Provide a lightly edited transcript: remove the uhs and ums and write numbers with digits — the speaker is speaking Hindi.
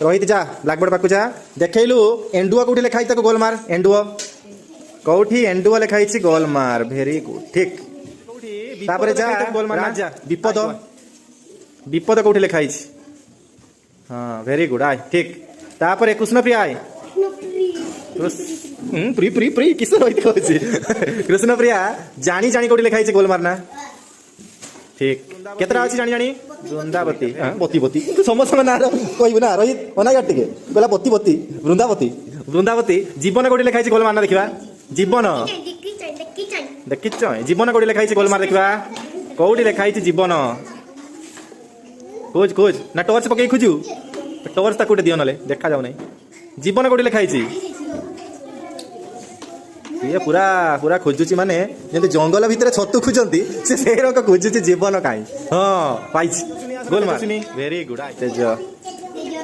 रोहित जा ब्लैक बोर्ड पाक जा देखलु एंडुआ कोठी लिखाई ताको गोल मार एंडुआ कोठी एंडुआ लिखाई गोल मार भेरी गुड ठीक तापर जा गोल मार जा विपद विपद कोठी लिखाई हां भेरी गुड आय ठीक तापर कृष्णप्रिया आय प्री प्री प्री किस रोहित कहछि कृष्णप्रिया जानी जानी कोठी लिखाई गोल मारना ठीक केतरा अछि जानी जानी वृंदावती बती बती समस्त ना कहबू ना रोहित मना कर टिके बोला बती बती वृंदावती वृंदावती जीवन कोठी लिखाई गोल मारना देखिबा जीवन देखिच जीवन कोठी लिखाई गोल मार देखिबा कोठी लिखाई जीवन खोज खोज ना टॉर्च पकई खोजू टॉर्च ता कोठी दियो नले देखा जाउ नै जीवन कोठी लिखाई ये पूरा पूरा खोजुची माने जेंति जंगल भितर छतु खोजंती से रक खोजुची जीवन काई हां पाइछ गोल मार वेरी गुड तेज